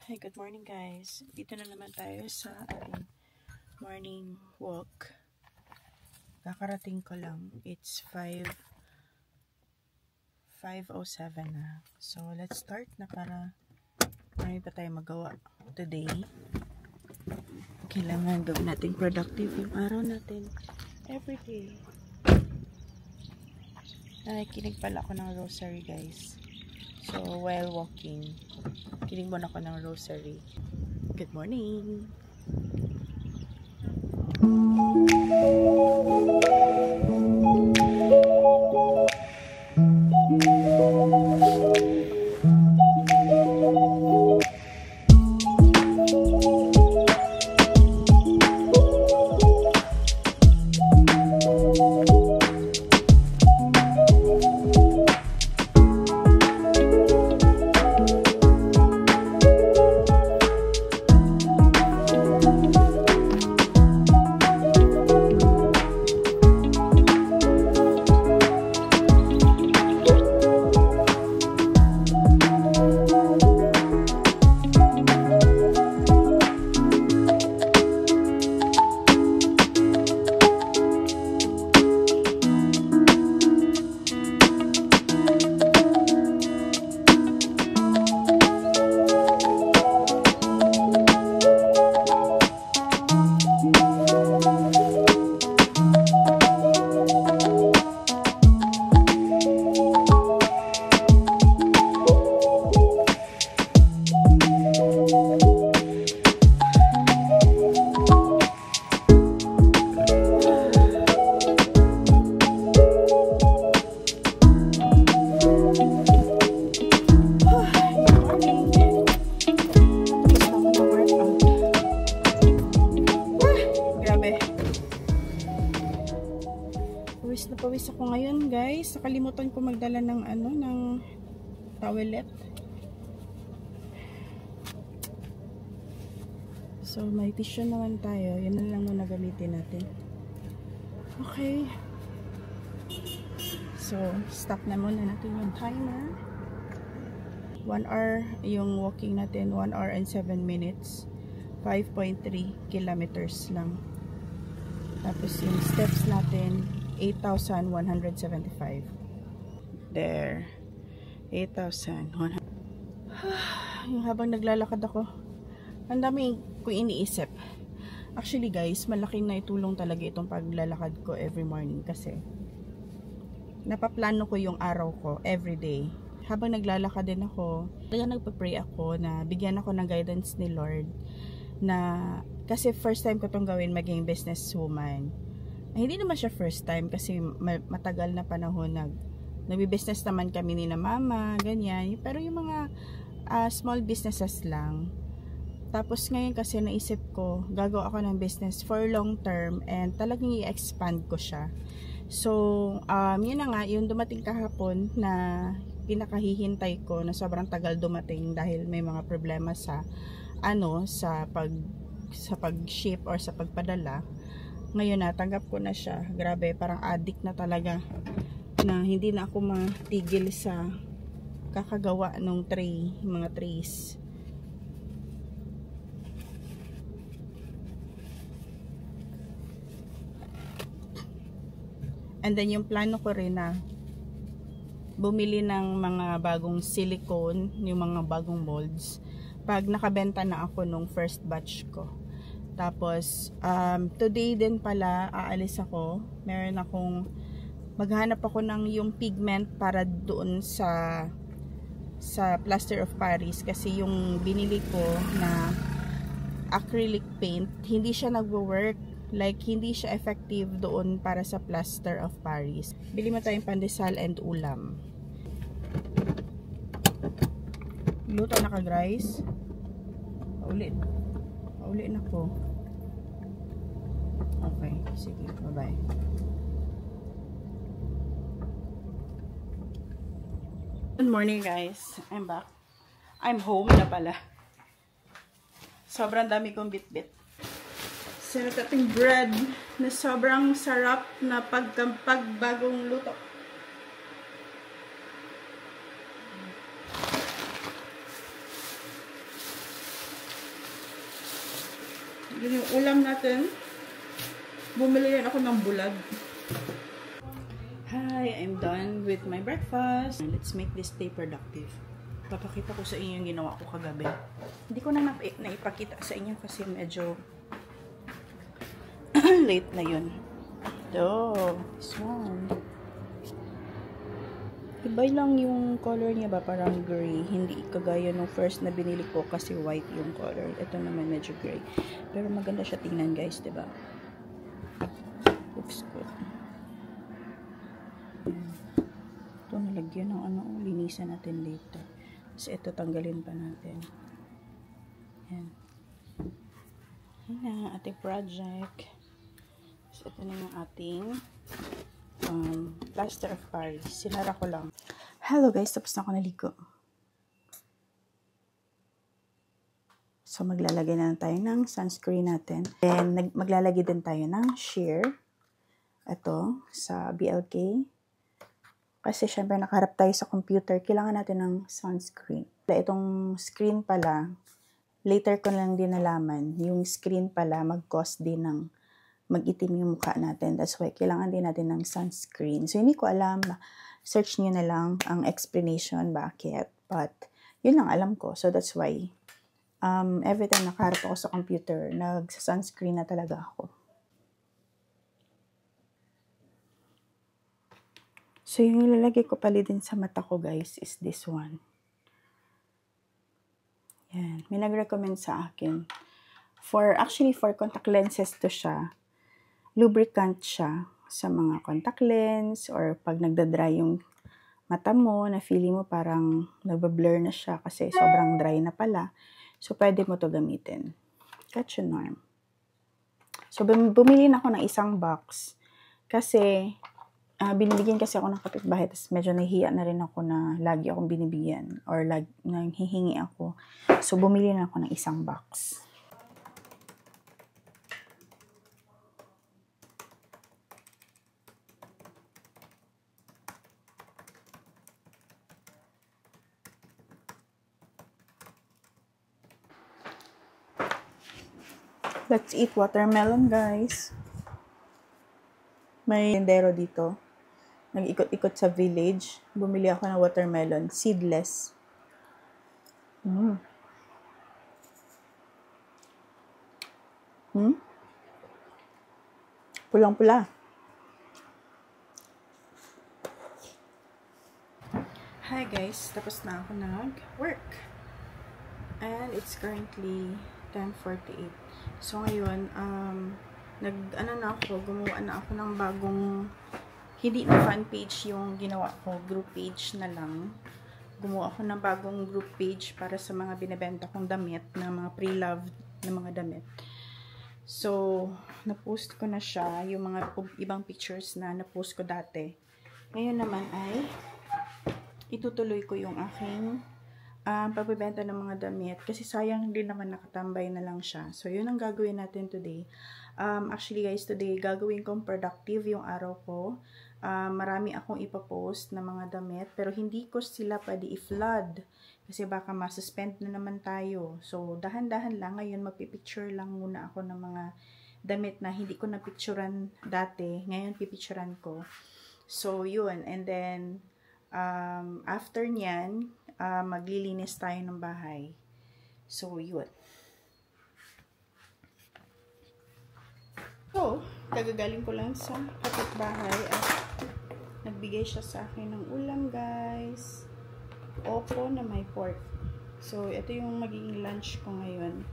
Hi, good morning guys. Dito na naman tayo sa ating morning walk. Kakarating ko lang. It's 5:07 na. So, let's start na para marami pa tayo magawa today. Kailangan gawin natin productive yung araw natin everyday. Nakikinig pala ako ng rosary guys. So, while walking, kinig muna ako ng rosary. Good morning! Pawis ako ngayon guys. Nakalimutan ko magdala ng ng towelette. So may tissue naman tayo. Yan na lang muna gamitin natin. Okay. So stop na muna natin yung timer. 1 hour yung walking natin. 1 hour and 7 minutes. 5.3 kilometers lang. Tapos yung steps natin 8,175. There. 8,100. Yung habang naglalakad ako, ang dami kong iniisip. Actually guys, malaking naitulong talaga itong paglalakad ko every morning kasi napaplano ko yung araw ko every day. Habang naglalakad din ako, talaga nagpa-pray ako na bigyan ako ng guidance ni Lord na kasi first time ko itong gawin maging businesswoman. Hindi naman siya first time kasi matagal na panahon nagbi-business naman kami ni na mama, ganyan. Pero yung mga small businesses lang. Tapos ngayon kasi naisip ko, gagawa ako ng business for long term and talagang i-expand ko siya. So, yun na nga, yung dumating kahapon na pinakahihintay ko na sobrang tagal dumating dahil may mga problema sa pag-ship or sa pagpadala. Ngayon natanggap ko na siya. Grabe, parang addict na talaga na hindi na ako matigil sa kakagawa ng mga trays. And then yung plano ko rin na bumili ng mga bagong silicone, yung mga bagong molds pag nakabenta na ako nung first batch ko. Tapos, today din pala, aalis ako. Meron akong, maghanap ako ng yung pigment para doon sa plaster of Paris. Kasi yung binili ko na acrylic paint, hindi siya nagwo-work. Like, hindi siya effective doon para sa plaster of Paris. Bili mo tayong pandesal and ulam. Luto na ka guys. Paulit na po. Okay, sige, bye-bye. Good morning guys, I'm back. I'm home na pala. Sobrang dami kong bit-bit. Sarap ating bread na sobrang sarap na pagbagong luto. Yun yung ulam natin. Bumili rin ako ng bulag. Hi, I'm done with my breakfast. Let's make this day productive. Papakita ko sa inyo yung ginawa ko kagabi. Hindi ko na naipakita sa inyo kasi medyo late na yun. Ito, this one. Iba lang yung color niya ba, parang gray. Hindi kagaya nung first na binili ko kasi white yung color. Ito naman medyo gray. Pero maganda siya tingnan guys, diba? Looks good. Ito nalagyan ng ano, linisan natin dito. Tapos ito tanggalin pa natin. Yan. Yan na ating project. So ito na yung ating plaster of Paris. Sinara ko lang. Hello guys, tapos na ako naligo. So maglalagay na tayo ng sunscreen natin. And maglalagay din tayo ng sheer. Ito sa BLK. Kasi syempre nakaharap tayo sa computer, kailangan natin ng sunscreen. Itong screen pala, later ko lang din nalaman, yung screen pala mag-cause din ng mag-itim yung mukha natin. That's why kailangan din natin ng sunscreen. So hindi ko alam, search niyo na lang ang explanation bakit. But yun lang alam ko. So that's why every time nakaharap ako sa computer, nag-sunscreen na talaga ako. So, yung nilalagay ko pala din sa mata ko, guys, is this one. Yan. May nag-recommend sa akin. Actually, for contact lenses to siya. Lubricant siya sa mga contact lens or pag nagda-dry yung mata mo, na feeling mo parang nagba-blur na siya kasi sobrang dry na pala. So, pwede mo to gamitin. Catch your norm. So, bumili na ako ng isang box kasi binibigyan kasi ako ng kapitbahay, tapos medyo nahihiya na rin ako na lagi akong binibigyan or nanghihingi ako. So, bumili na ako ng isang box. Let's eat watermelon, guys. May tendero dito. Nag-ikot-ikot sa village. Bumili ako ng watermelon. Seedless. Pulang-pula. Hi guys. Tapos na ako nag-work. And it's currently 10:48. So ngayon, gumawa na ako ng bagong, hindi na fan page yung ginawa ko, group page na lang. Gumawa ako ng bagong group page para sa mga binibenta kong damit, na mga pre-loved na mga damit. So, na-post ko na siya, yung mga ibang pictures na na-post ko dati. Ngayon naman ay, itutuloy ko yung aking pagbibenta ng mga damit, kasi sayang din naman nakatambay na lang siya. So, yun ang gagawin natin today. Actually guys, today gagawin kong productive yung araw ko. Marami akong ipapost na mga damit, pero hindi ko sila pwede i-flood kasi baka masuspend na naman tayo. So, dahan-dahan lang. Ngayon, magpipicture lang muna ako ng mga damit na hindi ko napicturan dati. Ngayon, pipicturan ko. So, yun. And then, after nyan, maglilinis tayo ng bahay. So, yun. So, kagagaling ko lang sa kapitbahay at nagbigay siya sa akin ng ulam, guys. Opo na may pork. So, ito yung magiging lunch ko ngayon.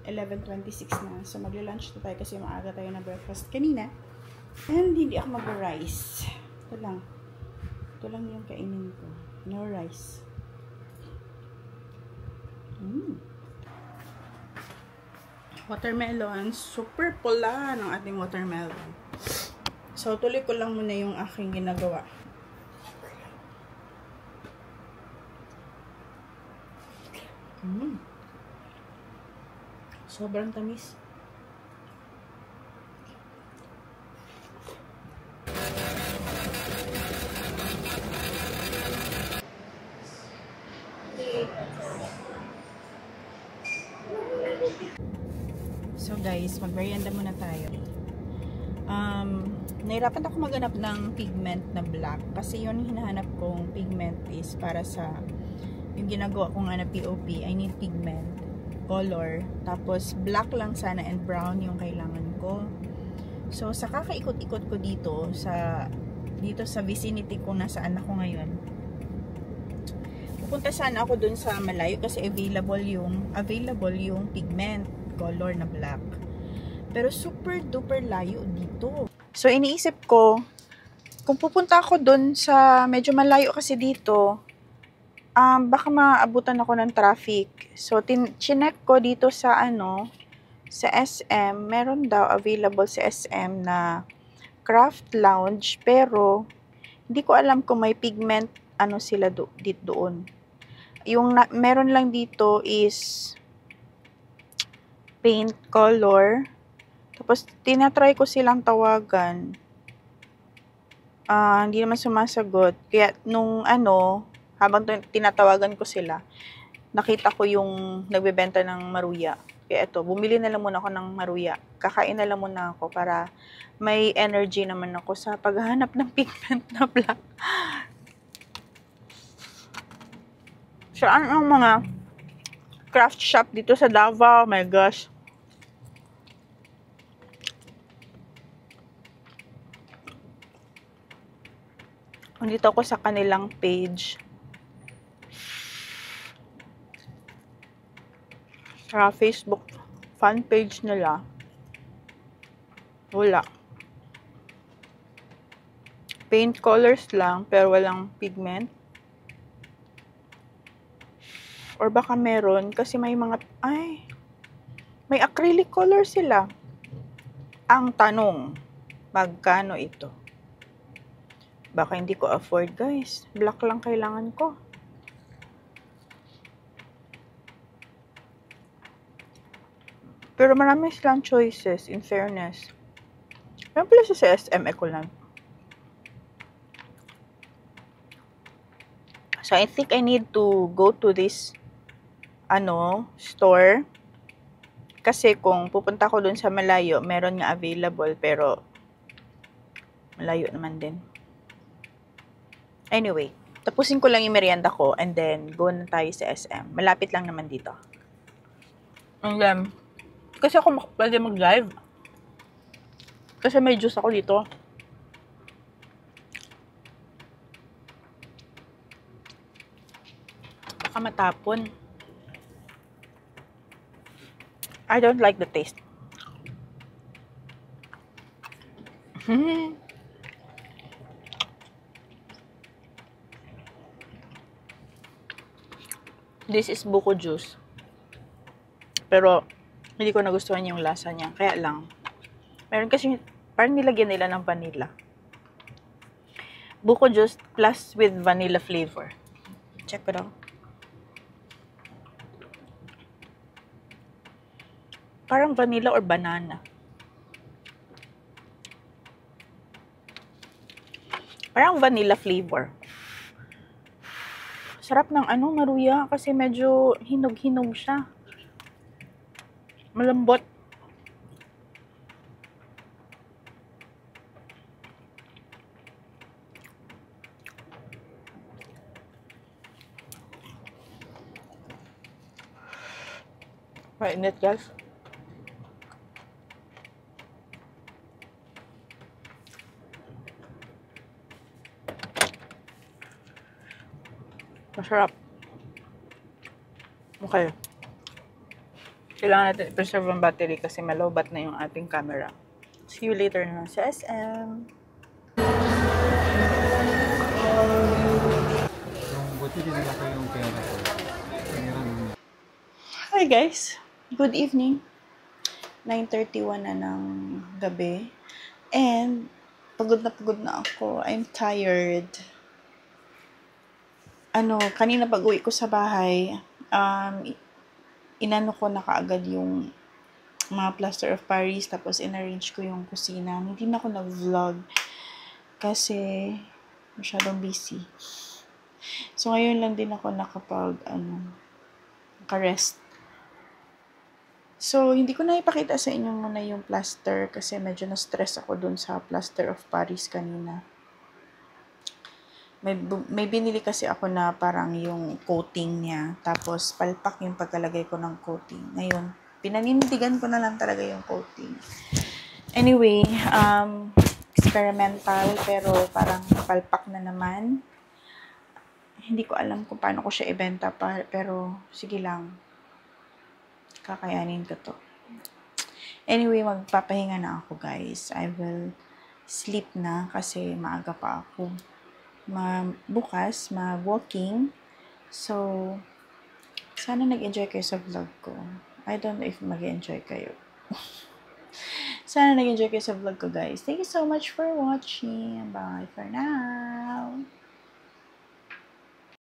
11:26 na. So, magla-lunch na tayo kasi maaga tayo na breakfast kanina. And hindi ako mag-rice. Ito lang. Ito lang yung kainin ko. No rice. Watermelon. Super pula ng ating watermelon. So, tuloy ko lang muna yung aking ginagawa. Sobrang tamis. So guys, mag-merienda muna tayo. Nahirapan ako maghanap ng pigment na black kasi yun hinahanap kong pigment is para sa yung ginagawa ko nga na POP. I need pigment color, tapos black lang sana and brown yung kailangan ko. So sa kakaikot-ikot ko dito sa vicinity kung nasaan ako ngayon, pupunta sana ako dun sa malayo kasi available yung pigment color na black. Pero super duper layo dito. So iniisip ko, kung pupunta ako dun sa medyo malayo kasi dito, baka maabutan ako ng traffic. So chinek ko dito sa sa SM, meron daw available sa SM na craft lounge, pero hindi ko alam kung may pigment sila doon. Yung meron lang dito is paint color. Tapos, tinatry ko silang tawagan. Hindi naman sumasagot. Kaya, nung habang tinatawagan ko sila, nakita ko yung nagbebenta ng maruya. Kaya ito, bumili na lang muna ako ng maruya. Kakain na lang muna ako para may energy naman ako sa paghahanap ng pigment na black. So, ano ang mga craft shop dito sa Davao? Oh my gosh. Nandito ako sa kanilang page. Sa Facebook fan page nila. Wala. Paint colors lang, pero walang pigment. Or baka meron, kasi may may acrylic color sila. Ang tanong, magkano ito? Baka hindi ko afford, guys. Black lang kailangan ko. Pero marami silang choices, in fairness. Meron pala sa SM Ecoland. So, I think I need to go to this store. Kasi kung pupunta ko dun sa malayo, meron nga available, pero malayo naman din. Anyway, tapusin ko lang yung merienda ko and then go na tayo sa SM. Malapit lang naman dito. And then, kasi ako pwede mag-live. Kasi may juice ako dito. Baka matapon. I don't like the taste. This is buko juice. Pero, hindi ko nagustuhan yung lasa niya. Kaya lang, meron kasi, parang nilagyan nila ng vanilla. Buko juice plus with vanilla flavor. Check it out. Parang vanilla or banana. Parang vanilla flavor. Sarap ng maruya kasi medyo hinog-hinog siya. Malambot. Mainit, guys. Masarap. Okay. Kailangan natin i-preserve ang battery kasi malobat na yung ating camera. See you later na sa SM. Hi guys! Good evening. 9:31 na ng gabi. And pagod na ako. I'm tired. Kanina pag-uwi ko sa bahay, inano ko na kaagad yung mga plaster of Paris, tapos in-arrange ko yung kusina. Hindi na ako nag-vlog kasi masyadong busy. So, ngayon lang din ako naka-rest. So, hindi ko na ipakita sa inyo muna yung plaster kasi medyo na-stress ako dun sa plaster of Paris kanina. May binili kasi ako na parang yung coating niya. Tapos, palpak yung pagkalagay ko ng coating. Ngayon, pinanindigan ko na lang talaga yung coating. Anyway, experimental pero parang palpak na naman. Hindi ko alam kung paano ko siya ibenta pa, pero sige lang. Kakayanin ko to. Anyway, magpapahinga na ako guys. I will sleep na kasi maaga pa ako. Bukas, mag-walking. So, sana nag-enjoy kayo sa vlog ko. I don't know if mag-enjoy kayo. Sana nag-enjoy kayo sa vlog ko guys. Thank you so much for watching. Bye for now.